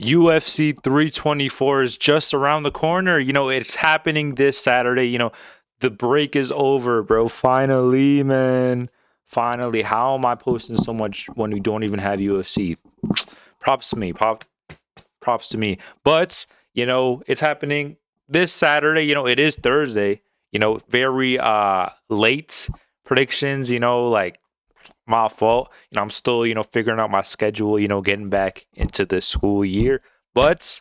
UFC 324 is just around the corner. It's happening this Saturday. The break is over, bro. Finally, man. Finally. How am I posting so much when we don't even have UFC? Props to me. Props to me. But, it's happening this Saturday. It is Thursday. Very late predictions, like my fault. I'm still, figuring out my schedule, getting back into the school year. But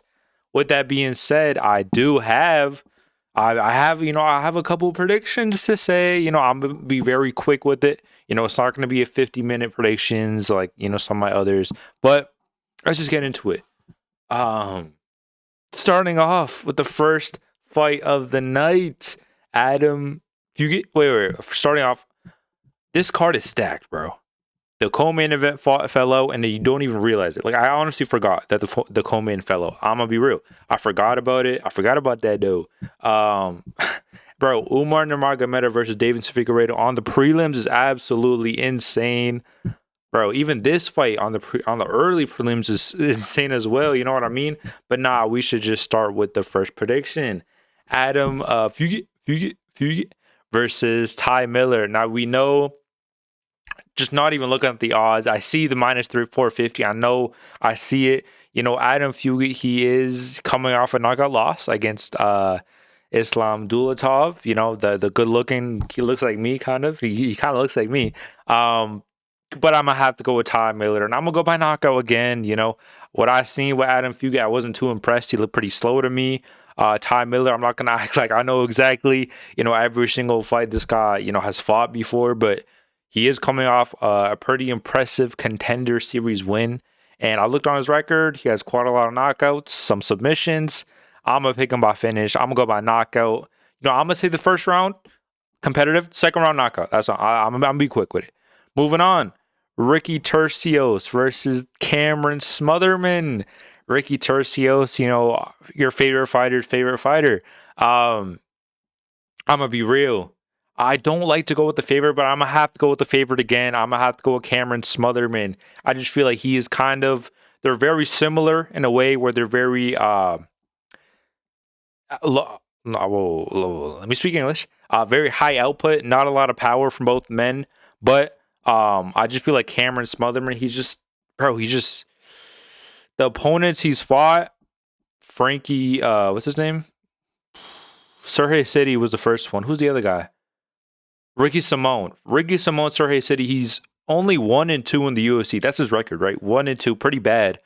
with that being said, I have a couple predictions to say. I'm gonna be very quick with it. It's not gonna be a 50-minute predictions like some of my others. But let's just get into it. Starting off with the first fight of the night, Adam. Wait. Starting off, this card is stacked, bro. The co-main event fell out, and you don't even realize it. Like, I honestly forgot that the co-main fell out. I'm gonna be real. I forgot about it. I forgot about that, though. Bro, Umar Nurmagomedov versus Davidson Figueiredo on the prelims is absolutely insane. Bro, even this fight on the early prelims is insane as well. You know what I mean? But nah, we should just start with the first prediction. Adam Fugit versus Ty Miller. Now, we know, just not even looking at the odds, I see the minus 450. I know I see it. Adam Fugit, he is coming off a knockout loss against Islam Dulatov. The good looking, he looks like me, kind of. He kind of looks like me. But I'm going to have to go with Ty Miller. And I'm going to go by knockout again. What I seen with Adam Fugit, I wasn't too impressed. He looked pretty slow to me. Ty Miller, I'm not going to act like I know exactly, every single fight this guy, has fought before. But he is coming off a pretty impressive Contender Series win. And I looked on his record. He has quite a lot of knockouts, some submissions. I'm going to pick him by finish. I'm going to go by knockout. I'm going to say the first round, competitive. Second round, knockout. That's all. I'm going to be quick with it. Moving on. Ricky Tercios versus Cameron Smotherman. Ricky Tercios, your favorite fighter's favorite fighter. I'm going to be real. I don't like to go with the favorite, but I'm going to have to go with the favorite again. I'm going to have to go with Cameron Smotherman. I just feel like he is they're very similar in a way where they're very, let me speak English. Very high output, not a lot of power from both men. But I just feel like Cameron Smotherman, the opponents he's fought, Frankie, what's his name? Sergey City was the first one. Who's the other guy? Ricky Simone, Sergey City. He's only 1-2 in the UFC. That's his record, right? 1-2, pretty bad.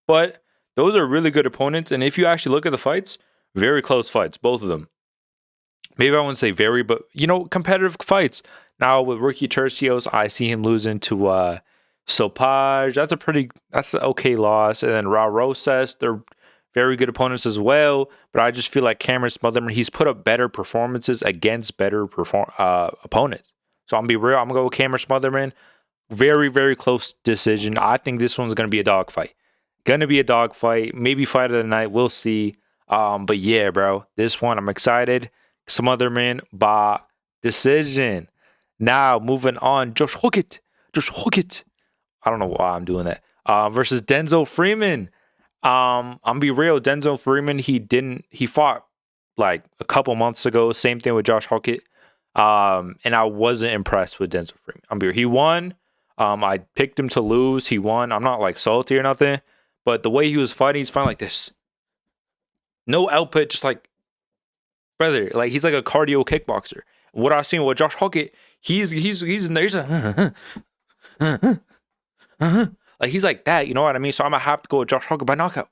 But those are really good opponents. And if you actually look at the fights, very close fights, both of them. Maybe I wouldn't say very, but competitive fights. Now with Ricky Tercios, I see him losing to Sopaj. That's an okay loss. And then Ra Rosas, they're very good opponents as well. But I just feel like Cameron Smotherman, he's put up better performances against better opponents. So I'm going to be real. I'm going to go with Cameron Smotherman. Very, very close decision. I think this one's going to be a dogfight. Maybe fight of the night. We'll see. But yeah, bro, this one, I'm excited. Smotherman by decision. Now, moving on, Josh Hookett. I don't know why I'm doing that. Versus Denzel Freeman. I'm gonna be real. Denzel Freeman, he fought like a couple months ago. Same thing with Josh Hookett. And I wasn't impressed with Denzel Freeman. He won. I picked him to lose. He won. I'm not like salty or nothing. But the way he's fighting like this. No output, just like, brother, like he's like a cardio kickboxer. What I've seen with Josh Hookett, he's in there. He's like he's like that. You know what I mean? So I'm gonna have to go with Josh Hookett by knockout.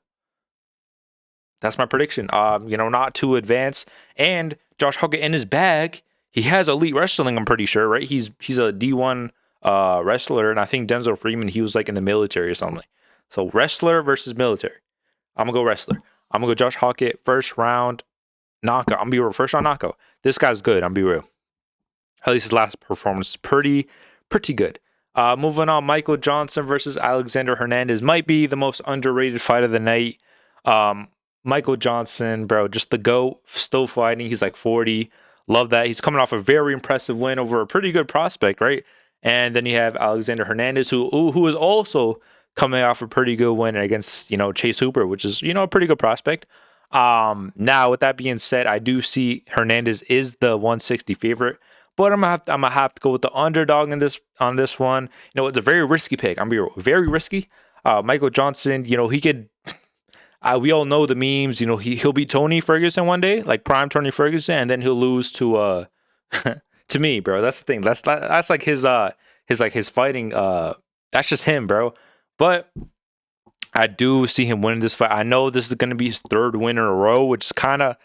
That's my prediction. Not too advanced. And Josh Hookett in his bag, he has elite wrestling. I'm pretty sure, right? He's a D1 wrestler, and I think Denzel Freeman, he was like in the military or something. So wrestler versus military. I'm gonna go wrestler. I'm gonna go Josh Hockett, first round knockout. I'm gonna be real, first round knockout. This guy's good. I'm gonna be real. At least his last performance is pretty good. Moving on, Michael Johnson versus Alexander Hernandez might be the most underrated fight of the night. Michael Johnson, bro, just the GOAT, still fighting. He's like 40. Love that. He's coming off a very impressive win over a pretty good prospect, right? And then you have Alexander Hernandez, who is also coming off a pretty good win against, Chase Hooper, which is, a pretty good prospect. Now with that being said, I do see Hernandez is the 160 favorite, but I'm gonna have to go with the underdog on this one. It's a very risky pick. I'm gonna be very risky. Michael Johnson, he could. We all know the memes. He'll beat Tony Ferguson one day, like prime Tony Ferguson, and then he'll lose to to me, bro. That's the thing. That's like his fighting. That's just him, bro. But I do see him winning this fight. I know this is going to be his third win in a row, which is kind of,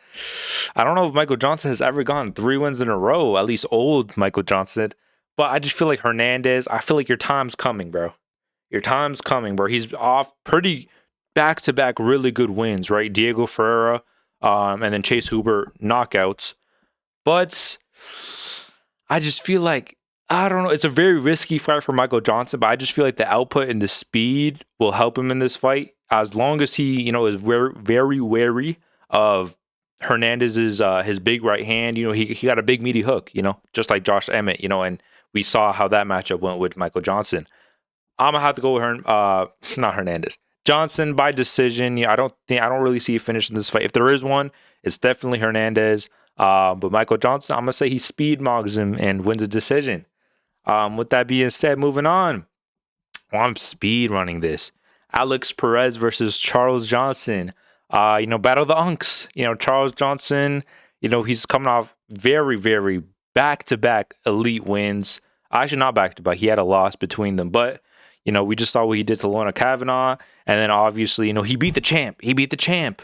I don't know if Michael Johnson has ever gotten 3 wins in a row, at least old Michael Johnson. But I just feel like Hernandez, I feel like your time's coming, bro. Your time's coming, bro. He's off pretty back-to-back really good wins, right? Diego Ferreira, and then Chase Hooper knockouts. But I just feel like, I don't know. It's a very risky fight for Michael Johnson, but I just feel like the output and the speed will help him in this fight. As long as he, is very, very wary of Hernandez's his big right hand. He got a big meaty hook. Just like Josh Emmett. And we saw how that matchup went with Michael Johnson. I'm gonna have to go with not Hernandez. Johnson by decision. I don't really see a finish in this fight. If there is one, it's definitely Hernandez. But Michael Johnson, I'm gonna say he speed mogs him and wins a decision. With that being said, moving on. I'm speed running this. Alex Perez versus Charles Johnson. Battle of the Unks. Charles Johnson, he's coming off very, very back-to-back elite wins. Actually, not back-to-back. He had a loss between them. But, we just saw what he did to Lona Kavanaugh. And then, obviously, he beat the champ.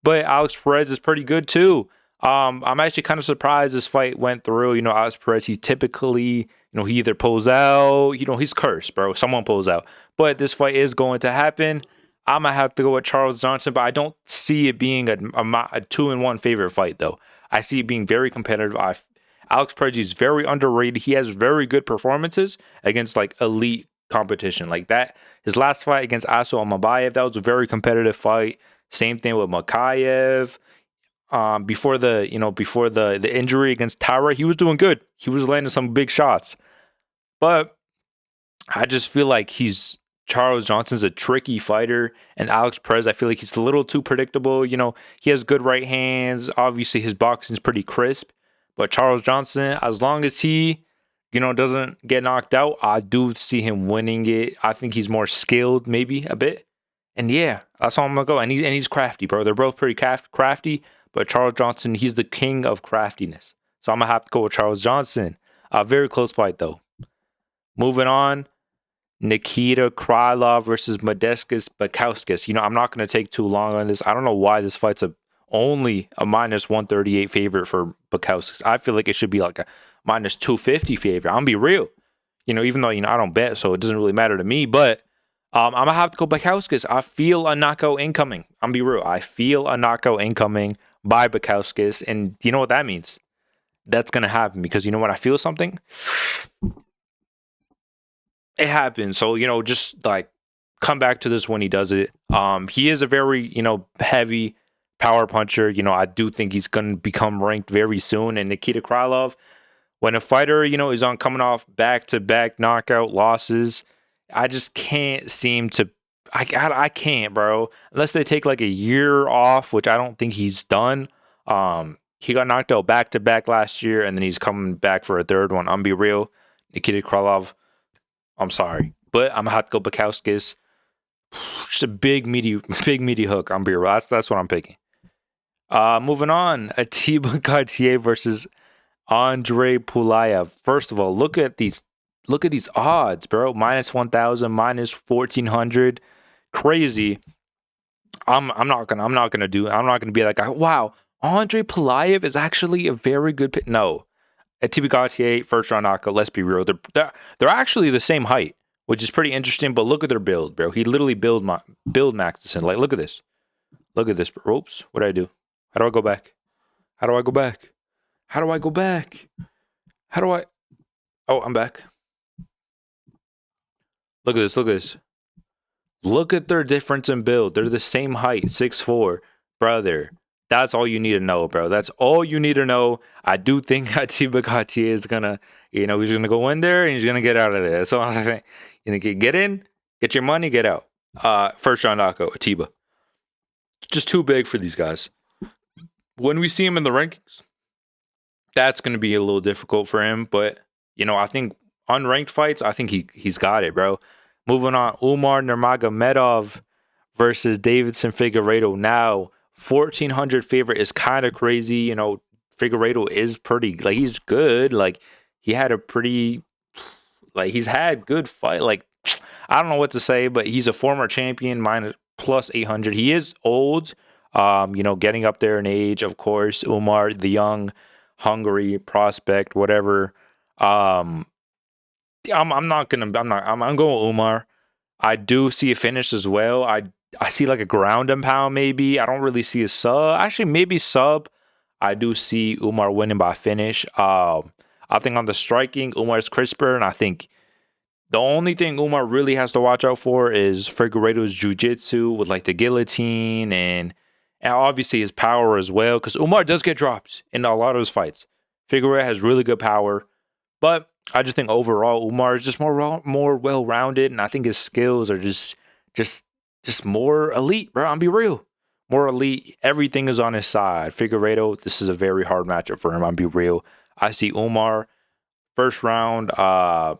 But Alex Perez is pretty good, too. I'm actually kind of surprised this fight went through. Alex Perez, he typically, he either pulls out, he's cursed, bro. Someone pulls out. But this fight is going to happen. I'm going to have to go with Charles Johnson, but I don't see it being a 2-1 favorite fight, though. I see it being very competitive. Alex Perez is very underrated. He has very good performances against, like, elite competition. Like that, his last fight against Aso Amabayev, that was a very competitive fight. Same thing with Makayev. Before the injury against Tyra, he was doing good. He was landing some big shots. But I just feel like Charles Johnson's a tricky fighter, and Alex Perez, I feel like he's a little too predictable. He has good right hands. Obviously, his boxing's pretty crisp. But Charles Johnson, as long as he, doesn't get knocked out, I do see him winning it. I think he's more skilled, maybe a bit. And yeah, that's all I'm gonna go. And he's crafty, bro. They're both pretty crafty. But Charles Johnson, he's the king of craftiness. So I'm going to have to go with Charles Johnson. A very close fight, though. Moving on, Nikita Krylov versus Modestas Bukauskas. I'm not going to take too long on this. I don't know why this fight's only a minus 138 favorite for Bukauskas. I feel like it should be like a minus 250 favorite. I'm going to be real. Even though, I don't bet, so it doesn't really matter to me. But I'm going to have to go Bukauskas. I feel a knockout incoming. I'm going to be real. I feel a knockout incoming by Bukauskas, and you know what that means? That's gonna happen because when I feel something, it happens. So just like come back to this when he does it. He is a very heavy power puncher. I do think he's gonna become ranked very soon. And Nikita Krylov, when a fighter is on coming off back-to-back knockout losses, I just can't seem to. I can't, bro. Unless they take like a year off, which I don't think he's done. He got knocked out back-to-back last year, and then he's coming back for a third one. I'm be real. Nikita Krylov, I'm sorry. But I'm going to have to go Bukauskas. Just a big meaty hook. I'm be real. That's what I'm picking. Moving on. Atiba Gaethje versus Andre Pulayev. First of all, look at these odds, bro. Minus 1,000, minus 1,400. Crazy. I'm not gonna be like, wow, Andre Pulayev is actually a very good pick. No, Atiba Gaethje, first round knockout. Let's be real, they're actually the same height, which is pretty interesting. But look at their build, bro. He literally build Maxson. Like, look at this, bro. Oops, what did I do? How do I go back? Oh, I'm back. Look at this. Look at their difference in build. They're the same height, 6'4", brother. That's all you need to know, bro. That's all you need to know. I do think Atiba Gaethje is gonna, he's gonna go in there and he's gonna get out of there. That's all I'm saying. Get in, Get your money, get out. First round knockout, Atiba. Just too big for these guys. When we see him in the rankings, that's going to be a little difficult for him. But, I think unranked fights, I think he's got it, bro. Moving on, Umar Nurmagomedov versus Davidson Figueiredo. Now, 1,400 favorite is kind of crazy. Figueiredo is pretty, like, he's good. Like, he had a pretty, like, he's had good fight. Like, I don't know what to say, but he's a former champion, minus plus 800. He is old, getting up there in age, of course. Umar, the young, hungry prospect, whatever. I'm going Umar. I do see a finish as well. I see like a ground and pound maybe. I don't really see a sub. Actually, maybe sub. I do see Umar winning by finish. I think on the striking, Umar's crisper, and I think the only thing Umar really has to watch out for is Figueiredo's jiu-jitsu with like the guillotine and obviously his power as well, because Umar does get drops in a lot of his fights. Figueiredo has really good power, but I just think overall Umar is just more well-rounded, and I think his skills are just more elite, bro. I'm be real. More elite. Everything is on his side. Figueiredo, this is a very hard matchup for him. I'm be real. I see Umar first round. I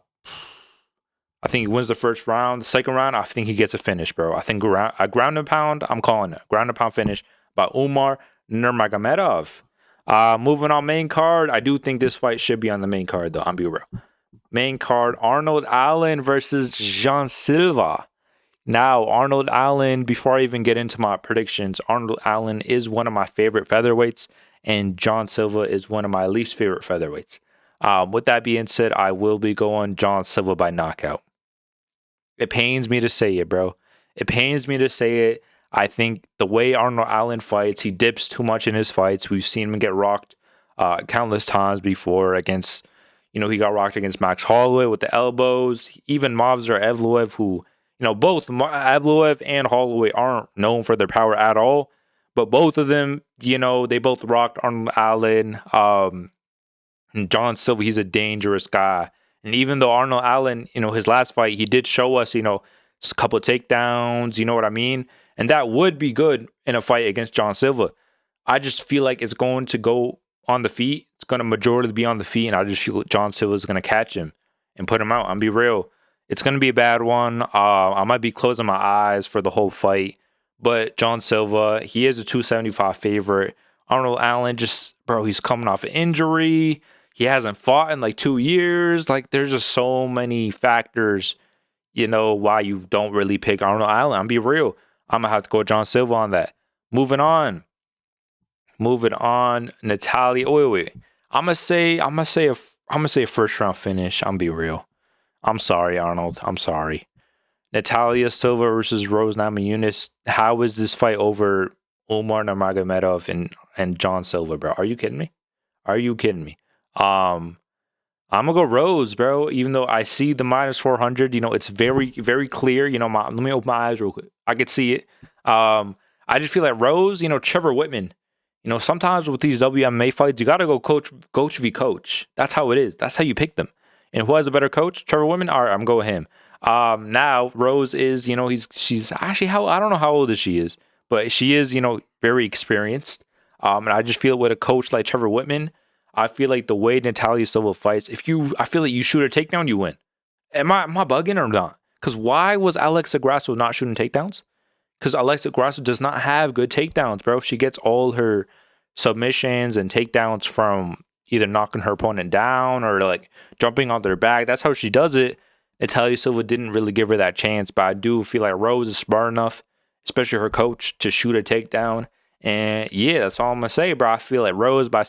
think he wins the first round. The second round, I think he gets a finish, bro. I think a ground and pound, I'm calling it. Ground and pound finish by Umar Nurmagomedov. Moving on main card, I do think this fight should be on the main card, though. I'm be real. Main card, Arnold Allen versus Jean Silva. Now, Arnold Allen, before I even get into my predictions, Arnold Allen is one of my favorite featherweights, and John Silva is one of my least favorite featherweights. With that being said, I will be going John Silva by knockout. It pains me to say it, bro. It pains me to say it. I think the way Arnold Allen fights, he dips too much in his fights. We've seen him get rocked countless times before against, he got rocked against Max Holloway with the elbows. Even Movsar Evloev, who, both Evloev and Holloway aren't known for their power at all. But both of them, they both rocked Arnold Allen. And John Silva, he's a dangerous guy. And even though Arnold Allen, his last fight, he did show us, a couple of takedowns, you know what I mean? And that would be good in a fight against John Silva. I just feel like it's going to go on the feet. It's going to majority be on the feet. And I just feel John Silva is going to catch him and put him out. I'm be real. It's going to be a bad one. I might be closing my eyes for the whole fight. But John Silva, he is a 275 favorite. Arnold Allen, he's coming off an injury. He hasn't fought in like 2 years. Like, there's just so many factors, why you don't really pick Arnold Allen. I'm be real. I'm gonna have to go John Silva on that. Moving on. Natalia. Wait. I'm gonna say a first round finish. I'm be real. I'm sorry, Arnold. I'm sorry. Natalia Silva versus Rose Namajunas. How is this fight over Umar Nurmagomedov and John Silva, bro? Are you kidding me? I'm gonna go Rose, bro. Even though I see the minus 400, it's very, very clear. Let me open my eyes real quick. I could see it. I just feel like Rose, Trevor Whitman. Sometimes with these WMA fights, you gotta go coach v coach. That's how it is. That's how you pick them. And who has a better coach? Trevor Whitman. All right, I'm going with him. Now Rose is, she's actually I don't know how old she is, but she is, very experienced. And I just feel with a coach like Trevor Whitman, I feel like the way Natalia Silva fights, I feel like you shoot a takedown, you win. Am I bugging or not? Because why was Alexa Grasso not shooting takedowns? Because Alexa Grasso does not have good takedowns, bro. She gets all her submissions and takedowns from either knocking her opponent down or like jumping on their back. That's how she does it. Natalia Silva didn't really give her that chance, but I do feel like Rose is smart enough, especially her coach, to shoot a takedown. And yeah, that's all I'm gonna say, bro. I feel like Rose by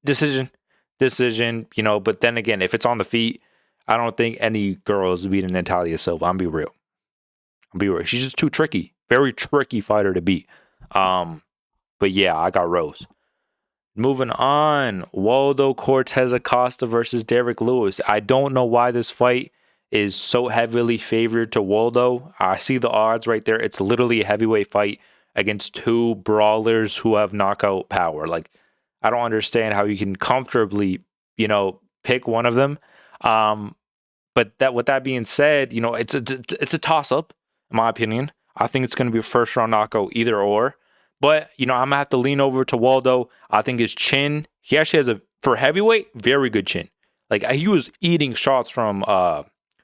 decision, but then again, if it's on the feet, I don't think any girl is beating Natalia Silva. I'll be real. She's just too tricky. Very tricky fighter to beat. But yeah, I got Rose. Moving on, Waldo Cortez Acosta versus Derek Lewis. I don't know why this fight is so heavily favored to Waldo. I see the odds right there. It's literally a heavyweight fight against two brawlers who have knockout power. Like, I don't understand how you can comfortably, pick one of them. But But with that being said, you know, it's a toss up, in my opinion. I think it's going to be a first round knockout, either or. But you know, I'm gonna have to lean over to Waldo. I think his chin, he actually has for heavyweight, very good chin. Like he was eating shots from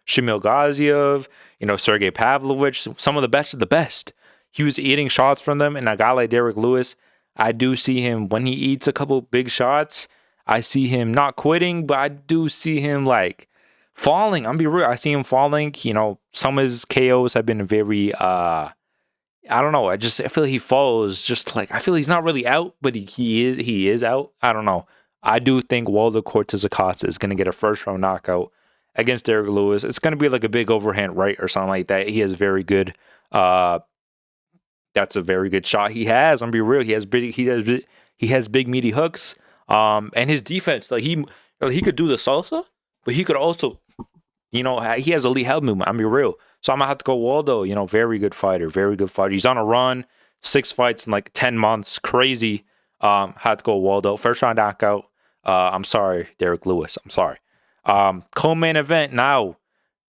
Shamil Gaziev, you know, Sergey Pavlovich, some of the best of the best. He was eating shots from them, and a guy like Derek Lewis, I do see him when he eats a couple big shots. I see him not quitting, but I do see him like falling. I'm be real. I see him falling. You know, some of his KOs have been very I don't know. I feel like he falls just like I feel he's not really out, but he is out. I don't know. I do think Waldo Cortez Acosta is gonna get a first round knockout against Derek Lewis. It's gonna be like a big overhand right or something like that. He has very good that's a very good shot he has. I'm gonna be real. He has big meaty hooks. And his defense, like he could do the salsa, but he could also, you know, he has elite head movement. I'm be real. So I'm gonna have to go Waldo. You know, very good fighter, very good fighter. He's on a run, 6 fights in like 10 months, crazy. Had to go Waldo. First round knockout. I'm sorry, Derek Lewis. I'm sorry. Co-main event now.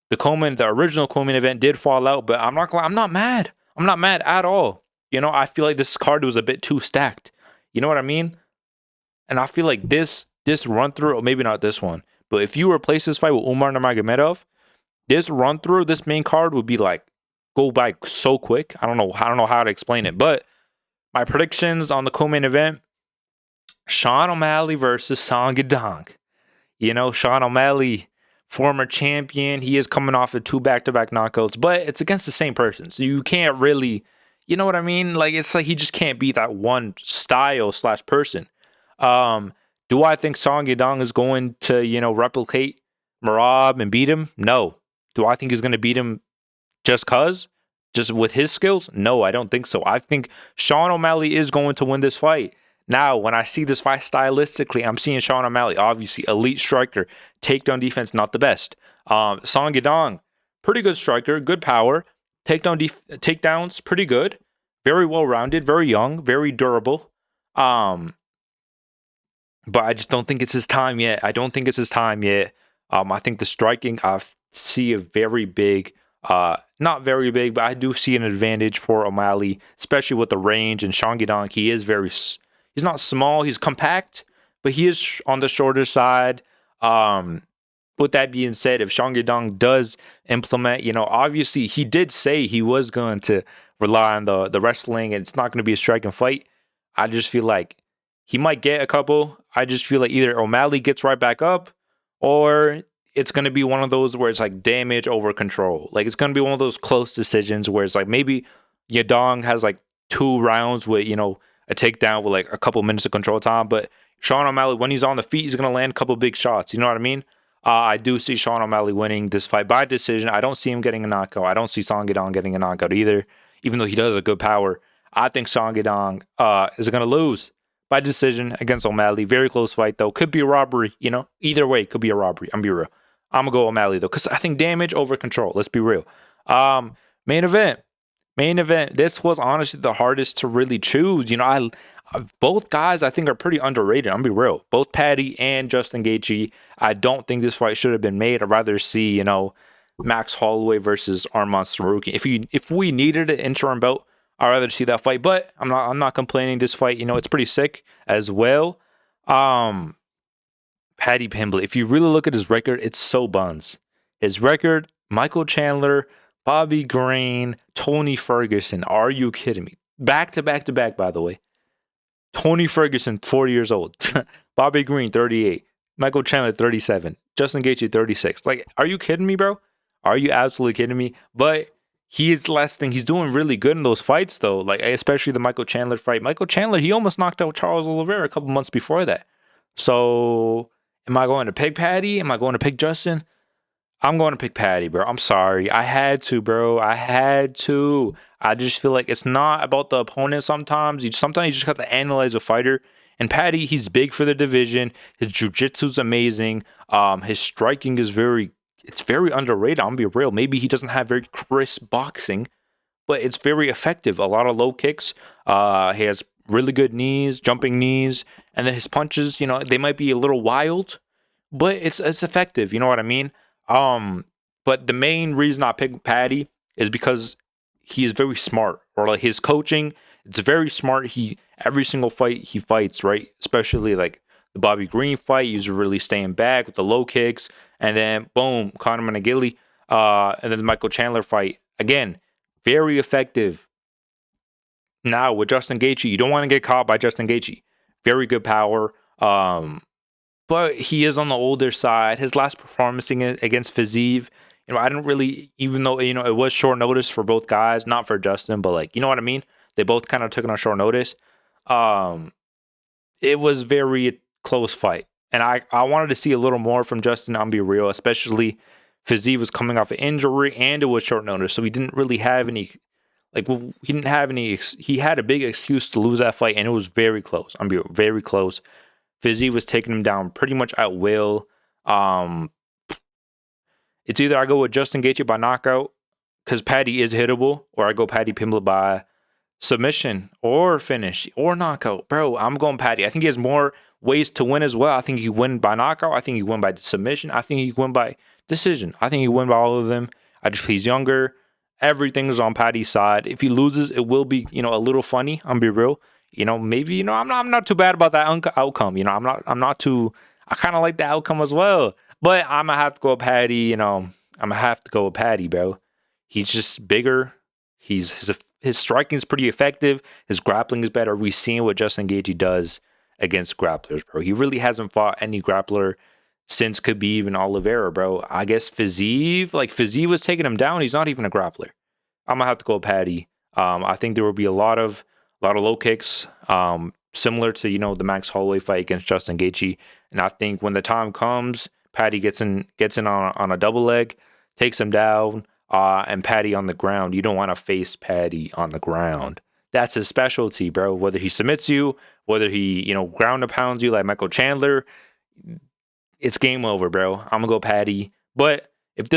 The original co-main event did fall out, but I'm not mad. I'm not mad at all. You know, I feel like this card was a bit too stacked. You know what I mean? And I feel like this run through, or maybe not this one, but if you replace this fight with Umar Nurmagomedov, this run through, this main card would be like go by so quick. I don't know how to explain it, but my predictions on the co-main event: Sean O'Malley versus Song Yadong. You know, Sean O'Malley, former champion, he is coming off of 2 back-to-back knockouts, but it's against the same person, so you can't really, you know what I mean? Like it's like he just can't be that one style / person. Do I think Song Yadong is going to, you know, replicate Merab and beat him? No. Do I think he's going to beat him just with his skills? No, I don't think so. I think Sean O'Malley is going to win this fight. Now, when I see this fight stylistically, I'm seeing Sean O'Malley, obviously elite striker, takedown defense, not the best. Song Yadong, pretty good striker, good power, takedowns, pretty good, very well-rounded, very young, very durable. But I just don't think it's his time yet. I think the striking, I see a very big, not very big, but I do see an advantage for O'Malley, especially with the range. And Sean Yadong, he's not small, he's compact, but he is on the shorter side. With that being said, if Sean Yadong does implement, you know, obviously he did say he was going to rely on the wrestling and it's not going to be a striking fight. I just feel like he might get a couple. I just feel like either O'Malley gets right back up or it's going to be one of those where it's like damage over control. Like it's going to be one of those close decisions where it's like maybe Yadong has like 2 rounds with, you know, a takedown with like a couple minutes of control time. But Sean O'Malley, when he's on the feet, he's going to land a couple big shots. You know what I mean? I do see Sean O'Malley winning this fight by decision. I don't see him getting a knockout. I don't see Song Yadong getting a knockout either, even though he does have good power. I think Song Yadong is going to lose by decision against O'Malley. Very close fight, though. Could be a robbery, you know? Either way, could be a robbery. I'm be real. I'm going to go O'Malley, though, because I think damage over control. Let's be real. Main event. This was honestly the hardest to really choose. You know, both guys I think are pretty underrated. I'm be real. Both Paddy and Justin Gaethje. I don't think this fight should have been made. I'd rather see, you know, Max Holloway versus Arman Tsarukyan. If we needed an interim belt, I'd rather see that fight. But I'm not complaining. This fight, you know, it's pretty sick as well. Paddy Pimblett. If you really look at his record, it's so buns. His record: Michael Chandler, Bobby Green, Tony Ferguson. Are you kidding me? Back to back, by the way. Tony Ferguson, 40 years old. Bobby Green, 38. Michael Chandler, 37. Justin Gaethje, 36. Like, are you kidding me, bro? Are you absolutely kidding me? But he is less than he's doing really good in those fights, though. Like, especially the Michael Chandler fight. Michael Chandler, he almost knocked out Charles Oliveira a couple months before that. So, am I going to pick Paddy? Am I going to pick Justin? I'm going to pick Paddy, bro. I'm sorry. I had to, bro. I had to. I just feel like it's not about the opponent sometimes. Sometimes you just have to analyze a fighter. And Paddy, he's big for the division. His jiu-jitsu's amazing. His striking is very underrated. I'm gonna be real. Maybe he doesn't have very crisp boxing, but it's very effective. A lot of low kicks. He has really good knees, jumping knees. And then his punches, you know, they might be a little wild, but it's effective. You know what I mean? But the main reason I picked Paddy is because he is very smart, or like his coaching, it's very smart. Every single fight he fights, right? Especially like the Bobby Green fight, he's really staying back with the low kicks, and then boom, Conor McGilly, and then the Michael Chandler fight again, very effective. Now with Justin Gaethje, you don't want to get caught by Justin Gaethje. Very good power, but he is on the older side. His last performance against Fiziev, I didn't really, even though it was short notice for both guys, not for Justin, but like, you know what I mean. They both kind of took it on short notice. It was very close fight, and I wanted to see a little more from Justin. I'll be real, especially Fiziev was coming off an injury and it was short notice, so he didn't really have any. Like, well, he didn't have any. He had a big excuse to lose that fight, and it was very close. I'm being very close. Fiziev was taking him down pretty much at will. It's either I go with Justin Gaethje by knockout because Paddy is hittable, or I go Paddy Pimblett by submission or finish or knockout. Bro, I'm going Paddy. I think he has more ways to win as well. I think he win by knockout. I think he win by submission. I think he win by decision. I think he win by all of them. He's younger. Everything's on Paddy's side. If he loses, it will be, a little funny. I'm be real. Maybe, I'm not too bad about that outcome. I'm not too, I kind of like the outcome as well. But I'm going to have to go with Paddy, I'm going to have to go with Paddy, bro. He's just bigger. His striking is pretty effective. His grappling is better. We've seen what Justin Gaethje does against grapplers, bro. He really hasn't fought any grappler since Khabib and Oliveira, bro. I guess Fiziev was taking him down. He's not even a grappler. I'm gonna have to go Paddy. I think there will be a lot of low kicks, similar to the Max Holloway fight against Justin Gaethje. And I think when the time comes, Paddy gets in on a double leg, takes him down, and Paddy on the ground. You don't want to face Paddy on the ground. That's his specialty, bro. Whether he submits you, whether he ground and pounds you like Michael Chandler, it's game over, bro. I'm gonna go Paddy. But if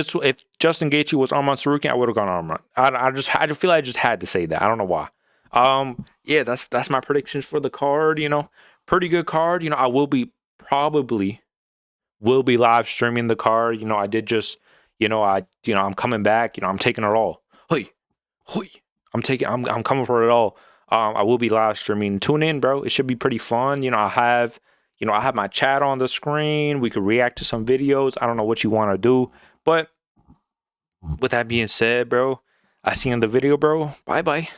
Justin Gaethje was Arman Tsarukyan, I would have gone Arman. I feel like I just had to say that. I don't know why. Yeah, that's my predictions for the card. Pretty good card. I probably will be live streaming the card. I did just, I'm coming back. I'm taking it all. Hey, I'm coming for it all. I will be live streaming. Tune in, bro. It should be pretty fun. I have my chat on the screen. We could react to some videos. I don't know what you want to do. But with that being said, bro, I see you in the video, bro. Bye-bye.